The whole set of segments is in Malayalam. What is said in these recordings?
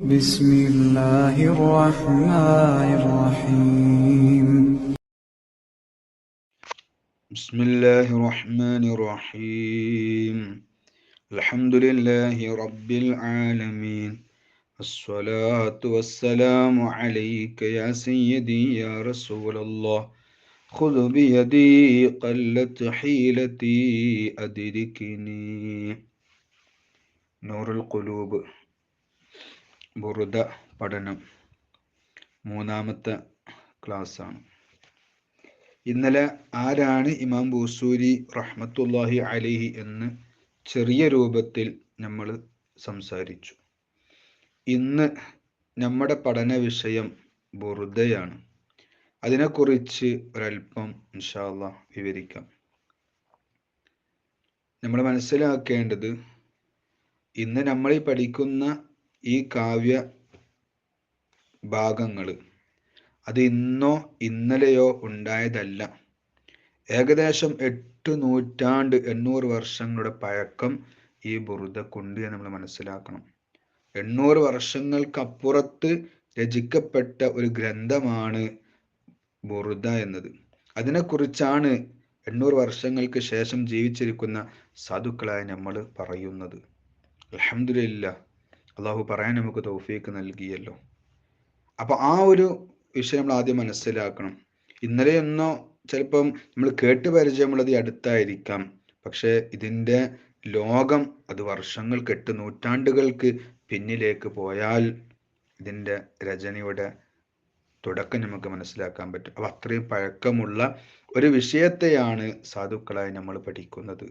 بسم الله الرحمن الرحيم بسم الله الرحمن الرحيم الحمد لله رب العالمين الصلاة والسلام عليك يا سيدي يا رسول الله خذ بيدي قلت حيلتي أدركني نور القلوب ബുറുദ പഠനം മൂന്നാമത്തെ ക്ലാസ്സാണ്. ഇന്നലെ ആരാണ് ഇമാം ബൂസൂരി റഹ്മത്തുള്ളാഹി അലൈഹി എന്ന് ചെറിയ രൂപത്തിൽ നമ്മൾ സംസാരിച്ചു. ഇന്ന് നമ്മുടെ പഠന വിഷയം ബുറുദയാണ്. അതിനെക്കുറിച്ച് ഒരല്പം ഇൻഷാ അല്ലാഹ് വിവരിക്കാം. നമ്മൾ മനസ്സിലാക്കേണ്ടത്, ഇന്ന് നമ്മൾ ഈ പഠിക്കുന്ന ഈ കാവ്യ ഭാഗങ്ങൾ അത് ഇന്നോ ഇന്നലെയോ ഉണ്ടായതല്ല. ഏകദേശം 8 നൂറ്റാണ്ട് 800 വർഷങ്ങളുടെ പഴക്കം ഈ ബുറുദക്കുണ്ട് എന്ന് നമ്മൾ മനസ്സിലാക്കണം. 800 വർഷങ്ങൾക്കപ്പുറത്ത് രചിക്കപ്പെട്ട ഒരു ഗ്രന്ഥമാണ് ബുറുദ എന്നത്. അതിനെക്കുറിച്ചാണ് 800 വർഷങ്ങൾക്ക് ശേഷം ജീവിച്ചിരിക്കുന്ന സാധുക്കളായി നമ്മൾ പറയുന്നത്. അൽഹംദുലില്ലാഹ്, അള്ളാഹു പറയാൻ നമുക്ക് തൗഫീക്ക് നൽകിയല്ലോ. അപ്പോൾ ആ ഒരു വിഷയം നമ്മൾ ആദ്യം മനസ്സിലാക്കണം. ഇന്നലെ ഒന്നോ ചിലപ്പം നമ്മൾ കേട്ട് പരിചയമുള്ളത് അടുത്തായിരിക്കാം, പക്ഷേ ഇതിൻ്റെ ലോകം അത് വർഷങ്ങൾക്ക് 8 നൂറ്റാണ്ടുകൾക്ക് പിന്നിലേക്ക് പോയാൽ ഇതിൻ്റെ രചനയുടെ തുടക്കം നമുക്ക് മനസ്സിലാക്കാൻ പറ്റും. അപ്പോൾ അത്രയും പഴക്കമുള്ള ഒരു വിഷയത്തെയാണ് സാധുക്കളായി നമ്മൾ പഠിക്കുന്നത്.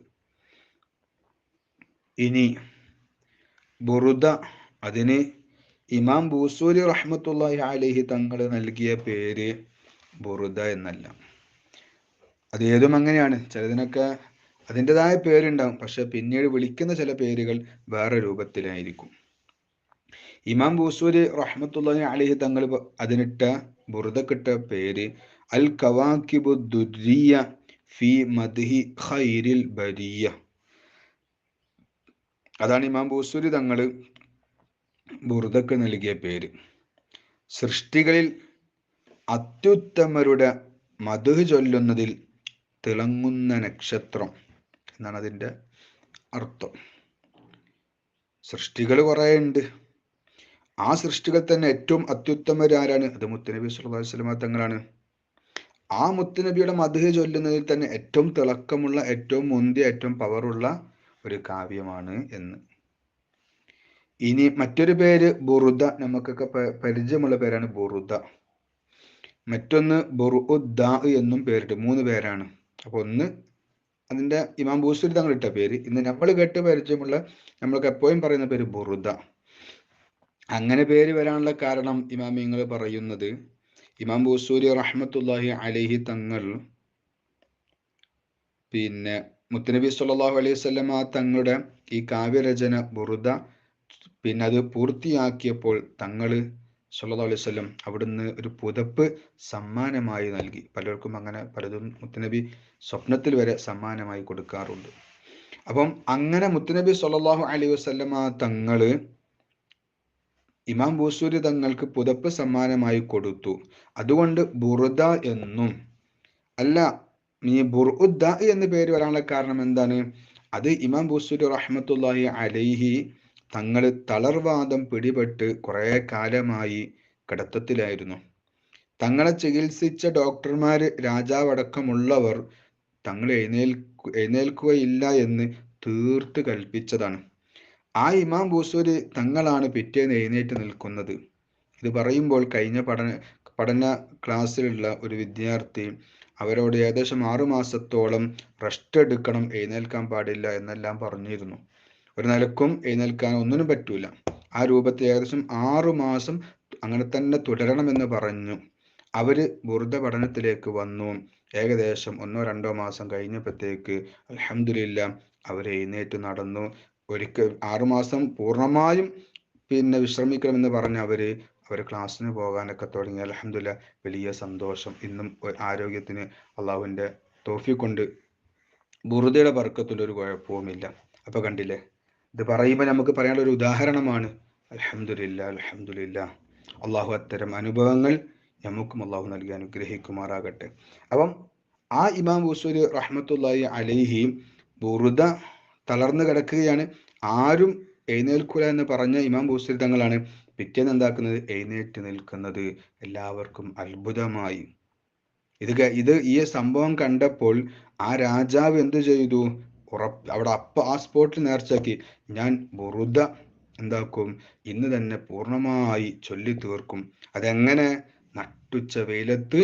ഇനി ബുറുദ, അതിന് ഇമാം ബൂസൂരി റഹ്മത്തുള്ളാഹി അലൈഹി തങ്ങൾ നൽകിയ പേര് ബുറുദ എന്നല്ല. അത് ഏതും അങ്ങനെയാണ്. ചിലതിനൊക്കെ അതിൻ്റെതായ പേരുണ്ടാവും, പക്ഷെ പിന്നീട് വിളിക്കുന്ന ചില പേരുകൾ വേറെ രൂപത്തിലായിരിക്കും. ഇമാം ബൂസൂരി റഹ്മത്തുള്ളാഹി അലൈഹി തങ്ങൾ അതിനിട്ട ബുറുദക്കിട്ട പേര് അൽ കവാക്കിബു ദുർരിയ ഫി മദ്ഹി ഖൈരിൽ ബരിയ. അതാണ് ഇമാം ബൂസൂരി തങ്ങൾ ബുറുദക്ക് നൽകിയ പേര്. സൃഷ്ടികളിൽ അത്യുത്തമരുടെ മദ്ഹ് ചൊല്ലുന്നതിൽ തിളങ്ങുന്ന നക്ഷത്രം എന്നാണ് അതിൻ്റെ അർത്ഥം. സൃഷ്ടികൾ കുറേ ഉണ്ട്. ആ സൃഷ്ടികൾ തന്നെ ഏറ്റവും അത്യുത്തമരാരാണ്? അത് മുത്തുനബി സല്ലല്ലാഹു അലൈഹി വസല്ലം തങ്ങളാണ്. ആ മുത്തുനബിയുടെ മദ്ഹ് ചൊല്ലുന്നതിൽ തന്നെ ഏറ്റവും തിളക്കമുള്ള, ഏറ്റവും മുന്തിയ, ഏറ്റവും പവറുള്ള ഒരു കാവ്യമാണ് എന്ന്. ഇനി മറ്റൊരു പേര് ബുറുദ, നമുക്കൊക്കെ പരിചയമുള്ള പേരാണ് ബുറുദ. മറ്റൊന്ന് ബുറുഉദ്ദാ എന്നും പേരിട്ട്, 3 പേരാണ്. അപ്പോൾ ഒന്ന് അതിൻ്റെ ഇമാം ബൂസൂരി തങ്ങൾ ഇട്ട പേര്, ഇന്ന് നമ്മൾ കേട്ട് പരിചയമുള്ള, നമ്മൾക്ക് എപ്പോഴും പറയുന്ന പേര് ബുറുദ. അങ്ങനെ പേര് വരാനുള്ള കാരണം ഇമാമിങ്ങൾ പറയുന്നത്, ഇമാം ബൂസൂരി റഹ്മത്തുള്ളാഹി അലൈഹി തങ്ങൾ മുത്തുനബി സല്ലല്ലാഹു അലൈഹി വസല്ലമ തങ്ങളുടെ ഈ കാവ്യരചന ബുറുദ അത് പൂർത്തിയാക്കിയപ്പോൾ തങ്ങൾ സല്ലല്ലാഹു അലൈഹി വസല്ലം അവിടുന്ന് ഒരു പുതപ്പ് സമ്മാനമായി നൽകി. പലർക്കും അങ്ങനെ പലതും മുത്തുനബി സ്വപ്നത്തിൽ വരെ സമ്മാനമായി കൊടുക്കാറുണ്ട്. അപ്പം അങ്ങനെ മുത്തുനബി സല്ലല്ലാഹു അലൈഹി വസല്ലമ തങ്ങൾ ഇമാം ബൂസൂരി തങ്ങൾക്ക് പുതപ്പ് സമ്മാനമായി കൊടുത്തു. അതുകൊണ്ട് ബുറുദ എന്നും അല്ല, ഈ ബുറുഉദ്ദ എന്ന് പേര് വരാനുള്ള കാരണം എന്താണ്? അത് ഇമാം ബൂസൂരി റഹ്മത്തുള്ളാഹി അലൈഹി തങ്ങൾ തളർവാദം പിടിപെട്ട് കുറേ കാലമായി കിടത്തത്തിലായിരുന്നു. തങ്ങളെ ചികിത്സിച്ച ഡോക്ടർമാർ, രാജാവടക്കമുള്ളവർ തങ്ങൾ എഴുന്നേൽക്കുകയില്ല എന്ന് തീർത്ത് കൽപ്പിച്ചതാണ്. ആ ഇമാം ബൂസൂരി തങ്ങളാണ് പിറ്റേന്ന് എഴുന്നേറ്റ് നിൽക്കുന്നത്. ഇത് പറയുമ്പോൾ കഴിഞ്ഞ പഠന ക്ലാസ്സിലുള്ള ഒരു വിദ്യാർത്ഥി അവരോട് ഏകദേശം 6 മാസത്തോളം റെസ്റ്റ് എടുക്കണം, എഴുന്നേൽക്കാൻ പാടില്ല എന്നെല്ലാം പറഞ്ഞിരുന്നു. ഒരു നിലക്കും എഴുന്നേൽക്കാൻ ഒന്നിനും പറ്റൂല. ആ രൂപത്തിൽ ഏകദേശം 6 മാസം അങ്ങനെ തന്നെ തുടരണമെന്ന് പറഞ്ഞു. അവർ ബുറുദ പഠനത്തിലേക്ക് വന്നു. ഏകദേശം 1-2 മാസം കഴിഞ്ഞപ്പോഴത്തേക്ക് അൽഹംദുലില്ലാഹ് അവർ എഴുന്നേറ്റ് നടന്നു. ഒരിക്കൽ 6 മാസം പൂർണ്ണമായും വിശ്രമിക്കണമെന്ന് പറഞ്ഞ് അവർ ക്ലാസ്സിന് പോകാനൊക്കെ തുടങ്ങി. അൽഹംദുലില്ലാഹ്, വലിയ സന്തോഷം. ഇന്നും ആരോഗ്യത്തിന് അള്ളാഹുവിൻ്റെ തൗഫീഖ് കൊണ്ട് ബുറുദയുടെ ബർക്കത്തുള്ള ഒരു കുഴപ്പവുമില്ല. അപ്പോൾ കണ്ടില്ലേ, ഇത് പറയുമ്പോൾ നമുക്ക് പറയാനുള്ള ഒരു ഉദാഹരണമാണ്. അൽഹംദുലില്ലാ അൽഹംദുലില്ലാ. അള്ളാഹു അത്തരം അനുഭവങ്ങൾ നമുക്കും അള്ളാഹു നൽകി അനുഗ്രഹിക്കുമാറാകട്ടെ. അപ്പം ആ ഇമാം ബൂസൂരി റഹ്മത്തുള്ളാഹി അലൈഹി ബുറുദ തളർന്നു കിടക്കുകയാണ്. ആരും എഴുന്നേൽക്കൂല എന്ന് പറഞ്ഞ ഇമാം ബൂസൂരി തങ്ങളാണ് പിറ്റേന്ന് എന്താക്കുന്നത്, എഴുന്നേറ്റ് നിൽക്കുന്നത്. എല്ലാവർക്കും അത്ഭുതമായി. ഇത് ഈ സംഭവം കണ്ടപ്പോൾ ആ രാജാവ് എന്ത് ചെയ്തു, അവിടെ ആ സ്പോട്ടിൽ നേർച്ചാക്കി, ഞാൻ ബുറുദ എന്താക്കും, ഇന്ന് തന്നെ പൂർണ്ണമായി ചൊല്ലി തീർക്കും. അതെങ്ങനെ? നട്ടുച്ച വെയിലത്ത്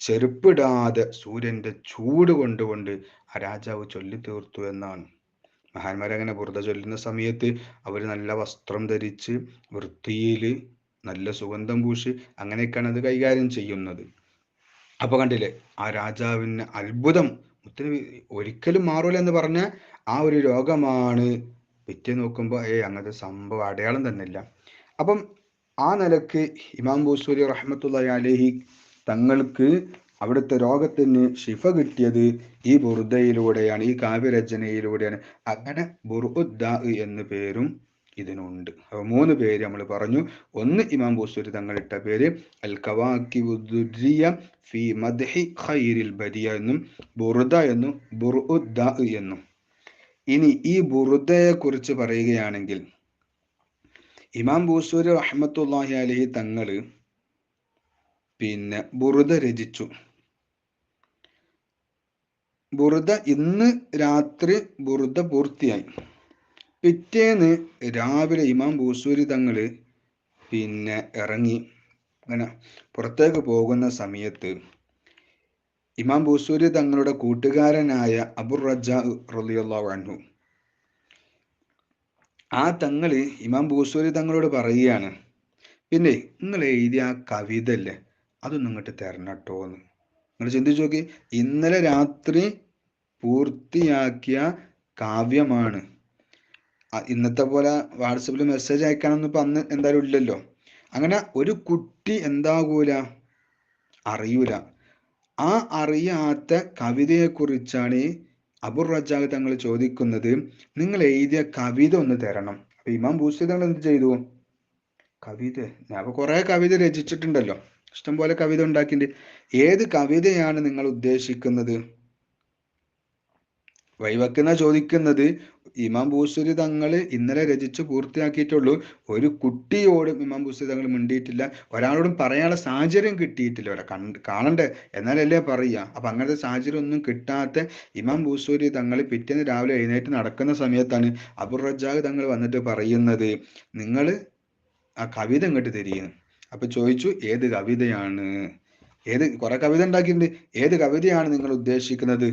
ചെരുപ്പിടാതെ സൂര്യന്റെ ചൂട് കൊണ്ടുകൊണ്ട് ആ രാജാവ് ചൊല്ലി തീർത്തു എന്നാണ്. മഹാന്മാരങ്ങനെ ബുറുദ ചൊല്ലുന്ന സമയത്ത് അവർ നല്ല വസ്ത്രം ധരിച്ച് വൃത്തിയിൽ നല്ല സുഗന്ധം പൂശി അങ്ങനെയൊക്കെയാണ് അത് കൈകാര്യം ചെയ്യുന്നത്. അപ്പൊ കണ്ടില്ലേ, ആ രാജാവിന് അത്ഭുതം. മുത്തിന് ഒരിക്കലും മാറൂല എന്ന് പറഞ്ഞ ആ ഒരു രോഗമാണ്. പിറ്റേ നോക്കുമ്പോൾ അങ്ങനത്തെ സംഭവം അടയാളം തന്നെ ഇല്ല. അപ്പം ആ നിലക്ക് ഇമാം ബൂസൂരി റഹ്മത്തുള്ളാഹി അലൈഹി തങ്ങൾക്ക് അവിടുത്തെ രോഗത്തിന് ശിഫ കിട്ടിയത് ഈ ബുറുദയിലൂടെയാണ്, ഈ കാവ്യരചനയിലൂടെയാണ്. അങ്ങനെ ബുർഉദ്ദാ എന്ന് പേരും ഇതിനുണ്ട്. അപ്പോൾ 3 പേര് നമ്മൾ പറഞ്ഞു. ഒന്ന് ഇമാം ബൂസൂരി തങ്ങളിട്ട പേര് അൽ കവാക്കിബുദ്ദുരിയ ഫി മദ്ഹി ഖൈരിൽ ബരിയ എന്നും ബുറുദ എന്നും ബുർഉദ്ദാ എന്നും. ഇനി ഈ ബുറുദയെ കുറിച്ച് പറയുകയാണെങ്കിൽ ഇമാം ബൂസൂരി റഹ്മത്തുള്ളാഹി അലൈഹി തങ്ങള് ബുറുദ രചിച്ചു. ബുറുദ ഇന്ന് രാത്രി ബുറുദ പൂർത്തിയായി. പിറ്റേന്ന് രാവിലെ ഇമാം ബൂസൂരി തങ്ങള് ഇറങ്ങി അങ്ങനെ പുറത്തേക്ക് പോകുന്ന സമയത്ത് ഇമാം ബൂസൂരി തങ്ങളുടെ കൂട്ടുകാരനായ അബുർ റജാ റളിയല്ലാഹു അൻഹു ആ തങ്ങള് ഇമാം ബൂസൂരി തങ്ങളോട് പറയുകയാണ്, പിന്നെ നിങ്ങൾ എഴുതിയ ആ കവിത അല്ലേ, അതൊന്നും ഇങ്ങോട്ട് തരണട്ടോ എന്ന്. നിങ്ങൾ ചിന്തിച്ചു നോക്കി, ഇന്നലെ രാത്രി പൂർത്തിയാക്കിയ കാവ്യമാണ്. ഇന്നത്തെ പോലെ വാട്സപ്പിൽ മെസ്സേജ് അയക്കാനൊന്നും ഇപ്പൊ അന്ന് എന്തായാലും ഇല്ലല്ലോ. അങ്ങനെ ഒരു കുട്ടി എന്താകൂല, അറിയൂല. ആ അറിയാത്ത കവിതയെക്കുറിച്ചാണ് അബുർ റജാഖ് തങ്ങൾ ചോദിക്കുന്നത്. നിങ്ങൾ എഴുതിയ കവിത ഒന്ന് തരണം. അപ്പൊ ഇമാം ബൂസൂരി തങ്ങൾ എന്ത് ചെയ്തു, കവിത ഞാൻ കുറെ കവിത രചിച്ചിട്ടുണ്ടല്ലോ, ഇഷ്ടംപോലെ കവിത ഉണ്ടാക്കിയിട്ടുണ്ട്, ഏത് കവിതയാണ് നിങ്ങൾ ഉദ്ദേശിക്കുന്നത്? വൈവക്കുന്ന ചോദിക്കുന്നത്. ഇമാം ബൂസൂരി തങ്ങൾ ഇന്നലെ രചിച്ച് പൂർത്തിയാക്കിയിട്ടുള്ളൂ. ഒരു കുട്ടിയോടും ഇമാം ബൂസൂരി തങ്ങൾ മിണ്ടിയിട്ടില്ല, ഒരാളോടും പറയാനുള്ള സാഹചര്യം കിട്ടിയിട്ടില്ല. അവരെ കാണണ്ടേ, എന്നാലല്ലേ പറയുക. അപ്പൊ അങ്ങനത്തെ സാഹചര്യം ഒന്നും കിട്ടാത്ത ഇമാം ബൂസൂരി തങ്ങൾ പിറ്റേന്ന് രാവിലെ എഴുന്നേറ്റ് നടക്കുന്ന സമയത്താണ് അബുർ റജാഖ് തങ്ങൾ വന്നിട്ട് പറയുന്നത്, നിങ്ങൾ ആ കവിത ഇങ്ങോട്ട് തരികയാണ്. അപ്പൊ ചോദിച്ചു, ഏത് കവിതയാണ്? കുറെ കവിത ഉണ്ടാക്കിയിട്ടുണ്ട്, ഏത് കവിതയാണ് നിങ്ങൾ ഉദ്ദേശിക്കുന്നത്?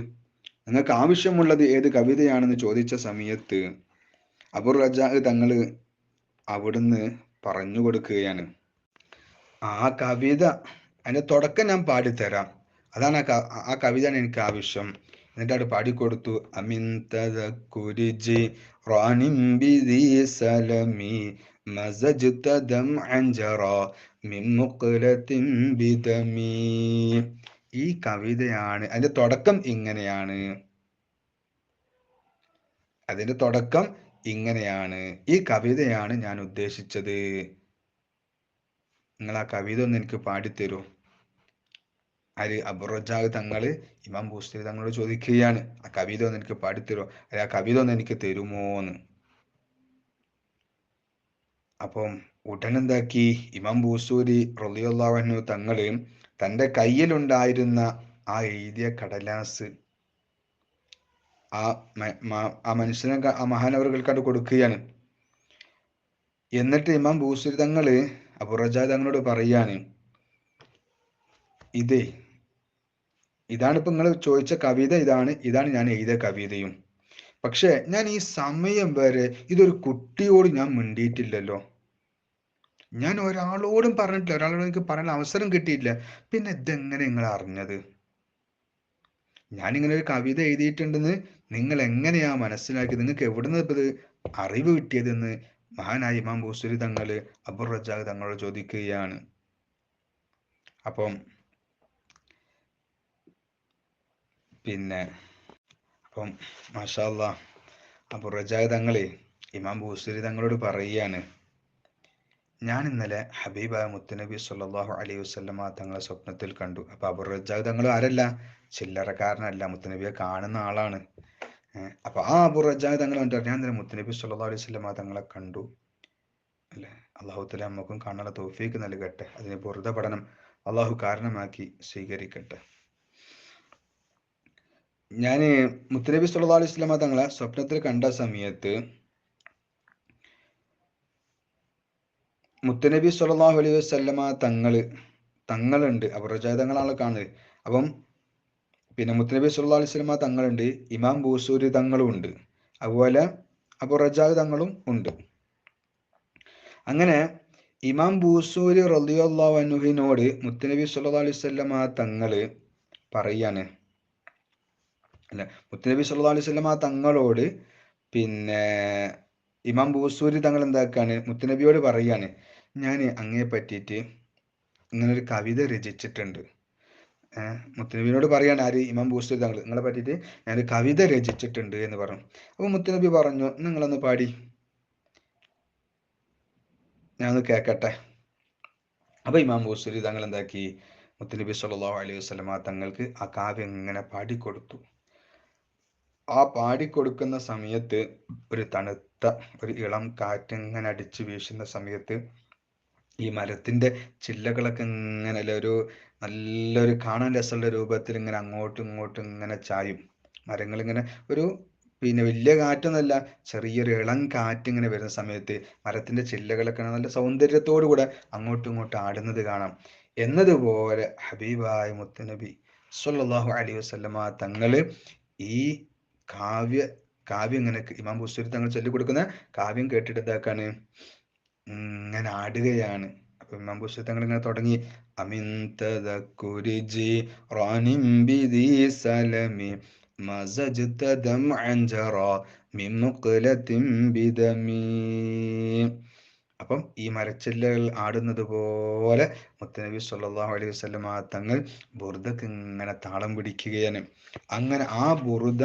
നിങ്ങൾക്ക് ആവശ്യമുള്ളത് ഏത് കവിതയാണെന്ന് ചോദിച്ച സമയത്ത് അബുർ റജാഖ് തങ്ങൾ അവിടുന്ന് പറഞ്ഞു കൊടുക്കുകയാണ്, ആ കവിത അതിന്റെ തുടക്കം ഞാൻ പാടിത്തരാം, അതാണ് ആ കവിതയാണ് എനിക്ക് ആവശ്യം. എന്നിട്ട് അവിടെ പാടിക്കൊടുത്തു. അമിൻ തദക്കുരിജി റാനിം ബിദി സലമി മസജ്ത ദംഅൻ ജറാ മിൻ മുഖ്ലത്തിൻ ബിദമി. ഈ കവിതയാണ്, അതിന്റെ തുടക്കം ഇങ്ങനെയാണ്, ഈ കവിതയാണ് ഞാൻ ഉദ്ദേശിച്ചത്. നിങ്ങൾ ആ കവിത ഒന്ന് എനിക്ക് പാടിത്തരൂ. അബുർ റജാഖ് തങ്ങള് ഇമാം ബൂസൂരി തങ്ങളോട് ചോദിക്കുകയാണ്, ആ കവിത ഒന്ന് എനിക്ക് പാടിത്തരൂ, ആ കവിത ഒന്ന് എനിക്ക് തരുമോന്ന്. അപ്പം ഉടനെന്താക്കി, ഇമാം ബൂസൂരി റളിയല്ലാഹു അൻഹു തങ്ങള് തൻ്റെ കയ്യിലുണ്ടായിരുന്ന ആ എഴുതിയ കടലാസ് ആ മനുഷ്യനെ ആ മഹാനവറുകൾക്കാണ്ട് കൊടുക്കുകയാണ്. എന്നിട്ട് ഇമാം ബൂസൂരി തങ്ങള് അബുർ റജാഖ് തങ്ങളോട് പറയാണ്, ഇതാണ് ഇപ്പൊ നിങ്ങൾ ചോദിച്ച കവിത, ഇതാണ് ഞാൻ എഴുതിയ കവിതയും. പക്ഷെ ഞാൻ ഈ സമയം വരെ ഇതൊരു കുട്ടിയോട് ഞാൻ മിണ്ടിയിട്ടില്ലല്ലോ, ഞാൻ ഒരാളോടും പറഞ്ഞിട്ടില്ല, ഒരാളോട് എനിക്ക് പറയാൻ അവസരം കിട്ടിയിട്ടില്ല. പിന്നെ ഇതെങ്ങനെ നിങ്ങൾ അറിഞ്ഞത്? ഞാനിങ്ങനെ ഒരു കവിത എഴുതിയിട്ടുണ്ടെന്ന് നിങ്ങൾ എങ്ങനെയാ മനസ്സിലാക്കിയത്? നിങ്ങൾക്ക് എവിടുന്ന് ഇത് അറിവ് കിട്ടിയതെന്ന് മഹാനായ ഇമാം ബൂസൂരി തങ്ങള് അബുർ റജാഖ് തങ്ങളോട് ചോദിക്കുകയാണ്. അപ്പം മാഷാ അല്ലാഹ് അബുർ റജാഖ് തങ്ങളെ ഇമാം ബൂസൂരി തങ്ങളോട് പറയുകയാണ്, ഞാൻ ഇന്നലെ ഹബീബായ മുത്തുനബി സല്ലല്ലാഹു അലൈഹി വസല്ലമ തങ്ങളെ സ്വപ്നത്തിൽ കണ്ടു. അപ്പൊ അബൂ റജാ തങ്ങൾ ആരല്ല, ചില്ലറക്കാരനല്ല, മുത്തുനബിയെ കാണുന്ന ആളാണ്. അപ്പൊ ആ അബൂ റജാ തങ്ങൾ കണ്ടു, ഞാൻ ഇന്നലെ മുത്തുനബി സല്ലല്ലാഹു അലൈഹി വസല്ലമ തങ്ങളെ കണ്ടു അല്ലെ. അള്ളാഹു തആല നമുക്കും കാണാനുള്ള തൗഫീക്ക് നൽകട്ടെ. അതിന് ബുർദ പഠനം അള്ളാഹു കാരണമാക്കി സ്വീകരിക്കട്ടെ. ഞാൻ മുത്തുനബി സല്ലല്ലാഹു അലൈഹി വസല്ലമ തങ്ങളെ സ്വപ്നത്തിൽ കണ്ട സമയത്ത് മുത്തുനബി സല്ലല്ലാഹു അലൈഹി വസല്ലമ തങ്ങളുണ്ട്, അബൂ റജാ തങ്ങളാണ് കാണുന്നത്. അപ്പം പിന്നെ മുത്തുനബി സല്ലല്ലാഹു അലൈഹി വസല്ലമ തങ്ങളുണ്ട്, ഇമാം ബൂസൂരി തങ്ങളും ഉണ്ട്, അതുപോലെ അബൂ റജാ തങ്ങളും ഉണ്ട്. അങ്ങനെ ഇമാം ബൂസൂരി റളിയല്ലാഹു അൻഹുവിനോട് മുത്തുനബി സല്ലല്ലാഹു അലൈഹി വസല്ലമ തങ്ങള് പറയാണ് അല്ല, മുത്തുനബി സല്ലല്ലാഹു അലൈഹി വസല്ലമ തങ്ങളോട് പിന്നെ ഇമാം ബൂസൂരി തങ്ങൾ എന്താക്കാണ്, മുത്തുനബിയോട് പറയാണ്, ഞാൻ അങ്ങയെ പറ്റിയിട്ട് ഇങ്ങനൊരു കവിത രചിച്ചിട്ടുണ്ട്. മുത്തുനബിയോട് പറയാണ് ആര്, ഇമാം ബൂസൂരി തങ്ങൾ, നിങ്ങളെ പറ്റിയിട്ട് ഞാൻ കവിത രചിച്ചിട്ടുണ്ട് എന്ന് പറഞ്ഞു. അപ്പോൾ മുത്തുനബി പറഞ്ഞു, നിങ്ങളൊന്ന് പാടി ഞാനൊന്ന് കേൾക്കട്ടെ. അപ്പോൾ ഇമാം ബൂസൂരി തങ്ങൾ എന്താക്കി, മുത്തുനബി സല്ലല്ലാഹു അലൈഹി വസല്ലമ തങ്ങൾക്ക് ആ കാവ്യം ഇങ്ങനെ പാടിക്കൊടുത്തു. ആ പാടിക്കൊടുക്കുന്ന സമയത്ത് ഒരു തണുത്ത ഒരു ഇളം കാറ്റ് ഇങ്ങനെ അടിച്ചു വീശുന്ന സമയത്ത് ഈ മരത്തിന്റെ ചില്ലകളൊക്കെ ഇങ്ങനെ ഒരു നല്ലൊരു കാണാൻ രസമുള്ള രൂപത്തിൽ ഇങ്ങനെ അങ്ങോട്ടും ഇങ്ങോട്ടും ഇങ്ങനെ ചായും. മരങ്ങൾ ഇങ്ങനെ ഒരു പിന്നെ വലിയ കാറ്റൊന്നുമല്ല, ചെറിയൊരു ഇളം കാറ്റ് ഇങ്ങനെ വരുന്ന സമയത്ത് മരത്തിന്റെ ചില്ലകളൊക്കെ നല്ല സൗന്ദര്യത്തോടു കൂടെ അങ്ങോട്ടും ഇങ്ങോട്ടും ആടുന്നത് കാണാം. എന്നതുപോലെ ഹബീബായ മുത്തുനബി സ്വല്ലല്ലാഹു അലൈഹി വസല്ലമ തങ്ങള് ഈ കാവ്യം ഇങ്ങനെ ഇമാം ബുസ്വരി തങ്ങൾ ചൊല്ലിക്കൊടുക്കുന്ന കാവ്യം കേട്ടിട്ട് എന്താക്കാണ്, ഇങ്ങനെ ആടുകയാണ്. അപ്പൊ ഇമാം ബുസ്വരി തങ്ങൾ ഇങ്ങനെ തുടങ്ങി, അമിൻ തദക്കുരിജി റാനിം ബിദി സലമി മസജ്ത ദംഅൻ ജറാ മിൻ മുഖ്ലത്തിൻ ബിദമി. അപ്പം ഈ മരച്ചില്ലകൾ ആടുന്നത് പോലെ മുത്തുനബി സല്ലല്ലാഹു അലൈഹി വസല്ലമ തങ്ങൾ ബുർദക്ക് ഇങ്ങനെ താളം പിടിക്കുകയാണ്. അങ്ങനെ ആ ബുർദ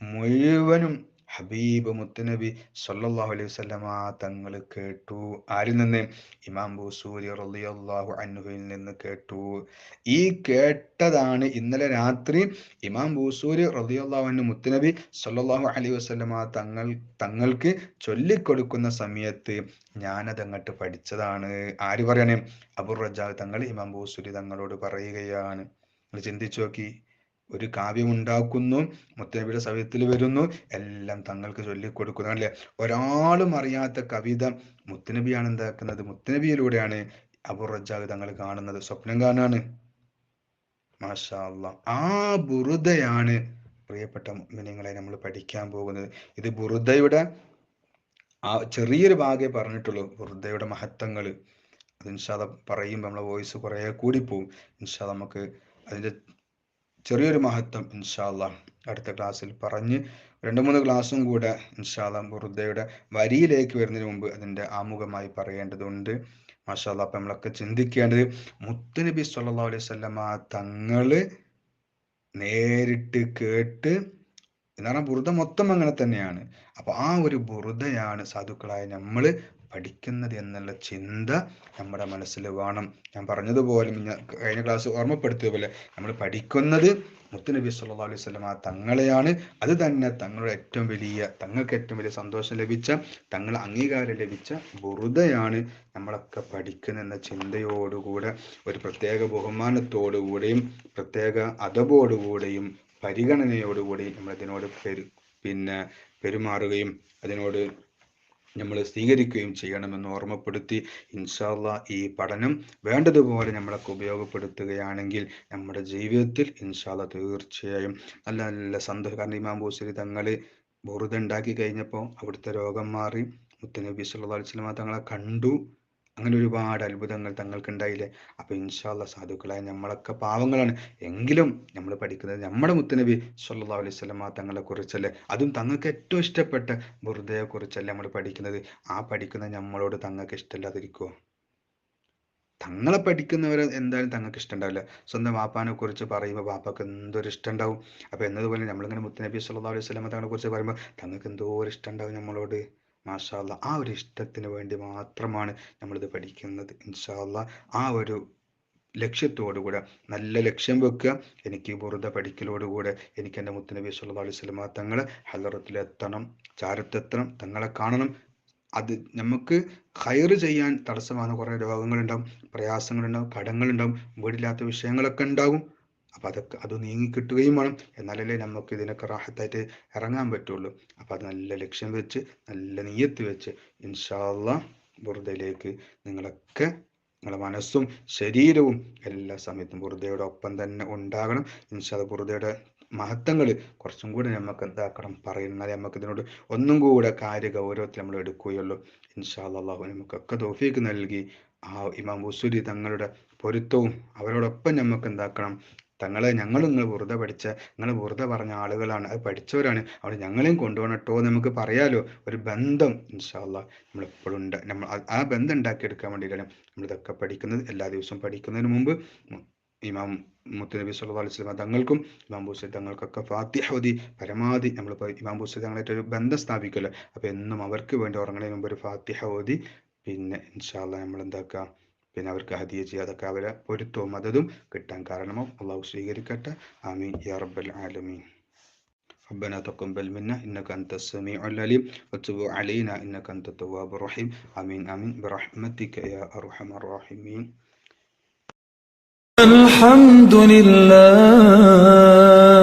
മുഴുവനും ഹബീബ് മുത്തുനബി സല്ലല്ലാഹു അലൈഹി വസല്ലമ തങ്ങൾ കേട്ടു. ആരിൽ നിന്ന്, ഇമാം ബൂസൂരി റളിയല്ലാഹു അൻഹുവിൽ നിന്ന് കേട്ടു. ഈ കേട്ടതാണ് ഇന്നലെ രാത്രി ഇമാം ബൂസൂരി റളിയല്ലാഹു അൻഹു മുത്തുനബി സല്ലല്ലാഹു അലൈഹി വസല്ലമ തങ്ങൾക്ക് ചൊല്ലിക്കൊടുക്കുന്ന സമയത്ത് ഞാനത് അങ്ങോട്ട് പഠിച്ചതാണ്. ആര് പറയാണ്, അബൂ റജാ തങ്ങൾ ഇമാം ബൂസൂരി തങ്ങളോട് പറയുകയാണ്. നിങ്ങൾ ചിന്തിച്ചു നോക്കി, ഒരു കാവ്യം ഉണ്ടാക്കുന്നു, മുത്തുനബിയുടെ സമയത്തിൽ വരുന്നു, എല്ലാം തങ്ങൾക്ക് ചൊല്ലിക്കൊടുക്കുന്നു അല്ലേ. ഒരാളും അറിയാത്ത കവിത മുത്തുനബിയാണ് എന്താക്കുന്നത്, മുത്തുനബിയിലൂടെയാണ് അബൂ റജാ തങ്ങൾ കാണുന്നത്, സ്വപ്നം കാണാണ്. മാഷാ അല്ലാഹ്. ആ ബുറുദയാണ് പ്രിയപ്പെട്ട മുഅ്മിനീങ്ങളെ നമ്മൾ പഠിക്കാൻ പോകുന്നത്. ഇത് ബുറുദയുടെ ആ ചെറിയൊരു ഭാഗമേ പറഞ്ഞിട്ടുള്ളൂ. ബുറുദയുടെ മഹത്വങ്ങൾ അത് ഇൻഷാ അല്ലാഹ് പറയുമ്പോൾ നമ്മളെ വോയിസ് കുറേ കൂടിപ്പോവും. ഇൻഷാ അല്ലാഹ് നമുക്ക് അതിൻ്റെ ചെറിയൊരു മഹത്വം ഇൻഷാ അല്ലാഹ് അടുത്ത ക്ലാസ്സിൽ പറഞ്ഞ് 2-3 ക്ലാസ്സും കൂടെ ഇൻഷാ അല്ലാഹ് ബുറുദയുടെ വരിയിലേക്ക് വരുന്നതിന് മുമ്പ് അതിൻ്റെ ആമുഖമായി പറയേണ്ടതുണ്ട്. മാഷാ അല്ലാഹ്. അപ്പം നമ്മളൊക്കെ ചിന്തിക്കേണ്ടത്, മുത്തുനബി സല്ലല്ലാഹു അലൈഹി വസല്ലമ തങ്ങള് നേരിട്ട് കേട്ട് എന്ന് പറഞ്ഞാൽ ബുറുദ മൊത്തം അങ്ങനെ തന്നെയാണ്. അപ്പൊ ആ ഒരു ബുറുദയാണ് സാധുക്കളായ നമ്മൾ പഠിക്കുന്നത് എന്നുള്ള ചിന്ത നമ്മുടെ മനസ്സിൽ വേണം. ഞാൻ പറഞ്ഞതുപോലെ കഴിഞ്ഞ ക്ലാസ് ഓർമ്മപ്പെടുത്തിയതുപോലെ നമ്മൾ പഠിക്കുന്നത് മുത്തുനബി സല്ലല്ലാഹു അലൈഹി വസല്ലമ തങ്ങളെയാണ്. അത് തന്നെ തങ്ങൾക്ക് ഏറ്റവും വലിയ സന്തോഷം ലഭിച്ച, തങ്ങൾ അംഗീകാരം ലഭിച്ച ബുറുദയാണ് നമ്മളൊക്കെ പഠിക്കുന്ന ചിന്തയോടുകൂടെ ഒരു പ്രത്യേക ബഹുമാനത്തോടുകൂടെയും പ്രത്യേക അദബോടുകൂടെയും പരിഗണനയോടുകൂടി നമ്മൾ അതിനോട് പെരുമാറുകയും അതിനോട് നമ്മൾ സ്വീകരിക്കുകയും ചെയ്യണമെന്ന് ഓർമ്മപ്പെടുത്തി, ഇൻഷാ അല്ലാഹ് ഈ പഠനം വേണ്ടതുപോലെ നമ്മളൊക്കെ ഉപയോഗപ്പെടുത്തുകയാണെങ്കിൽ നമ്മുടെ ജീവിതത്തിൽ ഇൻഷാ അല്ലാഹ് തീർച്ചയായും നല്ല നല്ല സന്തോഷം. കാരണം ഇമാം ബൂസരി തങ്ങൾ ബുറുദ ഉണ്ടാക്കി കഴിഞ്ഞപ്പോൾ അവിടുത്തെ രോഗം മാറി, മുത്തുനബി സല്ലല്ലാഹു അലൈഹി വസല്ലമ തങ്ങളെ കണ്ടു, അങ്ങനെ ഒരുപാട് അത്ഭുതങ്ങൾ തങ്ങൾക്ക് ഉണ്ടായില്ലേ. അപ്പൊ ഇൻഷാ അല്ലാഹ് സാധുക്കളായ നമ്മളൊക്കെ പാവങ്ങളാണ്, എങ്കിലും നമ്മൾ പഠിക്കുന്നത് നമ്മുടെ മുത്തുനബി സല്ലല്ലാഹു അലൈഹി വസല്ലമ തങ്ങളെ കുറിച്ചല്ലേ, അതും തങ്ങൾക്ക് ഏറ്റവും ഇഷ്ടപ്പെട്ട ബുറുദയെ കുറിച്ചല്ലേ നമ്മൾ പഠിക്കുന്നത്. ആ പഠിക്കുന്ന നമ്മളോട് തങ്ങൾക്ക് ഇഷ്ടമില്ലാതിരിക്കുമോ? തങ്ങളെ പഠിക്കുന്നവരെ എന്തായാലും തങ്ങൾക്ക് ഇഷ്ടമുണ്ടാവില്ല. സ്വന്തം വാപ്പാനെ കുറിച്ച് പറയുമ്പോൾ വാപ്പാക്ക് എന്തൊരു ഇഷ്ടം ഉണ്ടാവും. അപ്പൊ എന്നതുപോലെ നമ്മളിങ്ങനെ മുത്തുനബി സല്ലല്ലാഹു അലൈഹി വസല്ലമ തങ്ങളെ കുറിച്ച് പറയുമ്പോൾ തങ്ങൾക്ക് എന്തോ ഒരു ഇഷ്ടം ഉണ്ടാവും നമ്മളോട്. മാഷാ അല്ലാ ആ ഒരു ഇഷ്ടത്തിന് വേണ്ടി മാത്രമാണ് നമ്മളിത് പഠിക്കുന്നത്. ഇൻഷാ അല്ലാ ആ ഒരു ലക്ഷ്യത്തോടുകൂടെ നല്ല ലക്ഷ്യം വെക്കുക. എനിക്ക് ബുറുദ പഠിക്കലോടുകൂടെ എനിക്ക് എൻ്റെ മുത്തുനബി സല്ലല്ലാഹു അലൈഹി വസല്ലമ തങ്ങളെ ഹലറത്തിലെത്തണം, ചാരത്തെത്തണം, തങ്ങളെ കാണണം. അത് നമുക്ക് ഖൈറ് ചെയ്യാൻ തടസ്സമാണ്. കുറേ രോഗങ്ങളുണ്ടാവും, പ്രയാസങ്ങളുണ്ടാവും, കടങ്ങളുണ്ടാവും, വീടില്ലാത്ത വിഷയങ്ങളൊക്കെ ഉണ്ടാവും. അപ്പം അത് നീങ്ങിക്കിട്ടുകയും വേണം. എന്നാലല്ലേ നമുക്ക് ഇതിനൊക്കെ റാഹത്തായിട്ട് ഇറങ്ങാൻ പറ്റുള്ളൂ. അപ്പം അത് നല്ല ലക്ഷ്യം വെച്ച് നല്ല നിയ്യത്ത് വെച്ച് ഇൻഷാ അല്ലാഹ് ബുറുദയിലേക്ക് നിങ്ങളൊക്കെ നിങ്ങളുടെ മനസ്സും ശരീരവും എല്ലാ സമയത്തും ബുറുദയുടെ ഒപ്പം തന്നെ ഉണ്ടാകണം. ഇൻഷാ അല്ലാഹ് ബുറുദയുടെ മഹത്വങ്ങൾ കുറച്ചും കൂടി നമുക്ക് എന്താക്കണം പറയുന്നത്, നമുക്ക് ഇതിനോട് ഒന്നും കൂടെ ഗൗരവത്തിൽ നമ്മൾ എടുക്കുകയുള്ളൂ. ഇൻഷാ അല്ലാഹ് നമുക്കൊക്കെ തൗഫീക്ക് നൽകി ആ ഇമാം ബുസ്വരി തങ്ങളുടെ പൊരുത്തവും അവരോടൊപ്പം നമുക്ക് എന്താക്കണം, ഞങ്ങൾ നിങ്ങൾ വെറുതെ നിങ്ങൾ വെറുതെ പറഞ്ഞ ആളുകളാണ്, അത് പഠിച്ചവരാണ്, അവിടെ ഞങ്ങളെയും കൊണ്ടുപോകണം കേട്ടോ നമുക്ക് പറയാലോ. ഒരു ബന്ധം ഇൻഷാ അല്ലാഹ് നമ്മളെപ്പോഴും നമ്മൾ ആ ബന്ധം ഉണ്ടാക്കിയെടുക്കാൻ വേണ്ടിയിട്ടാണ് നമ്മളിതൊക്കെ പഠിക്കുന്നത്. എല്ലാ ദിവസവും പഠിക്കുന്നതിന് മുമ്പ് ഇമാം മുത്തുനബി സല്ലല്ലാഹു അലൈഹി വസല്ലം തങ്ങൾക്കും ഇമാം ബൂസരി തങ്ങൾക്കൊക്കെ ഫാത്തിഹ ഓതി പരമാവധി നമ്മളിപ്പോൾ ഇമാം ബൂസരി തങ്ങളായിട്ട് ഒരു ബന്ധം സ്ഥാപിക്കുമല്ലോ. അപ്പോൾ എന്നും അവർക്ക് വേണ്ടി ഉറങ്ങുന്നതിന് മുമ്പ് ഒരു ഫാത്തിഹ ഓതി പിന്നെ ഇൻഷാ അല്ലാഹ് നമ്മൾ എന്താക്കുക, പിന്നെ അവർക്ക് ഹദിയ ചെയ്യുക. അതൊക്കെ അവരെ പൊരുത്തവും മദതും കിട്ടാൻ കാരണമാവും. അള്ളാഹു സ്വീകരിക്കട്ടെ. ആമീൻ യാ റബ്ബൽ ആലമീൻ. ربنا تقبل منا إنك أنت السميع العليم وتب علينا إنك أنت التواب الرحيم. آمين آمين برحمتك يا أرحم الراحمين. الحمد لله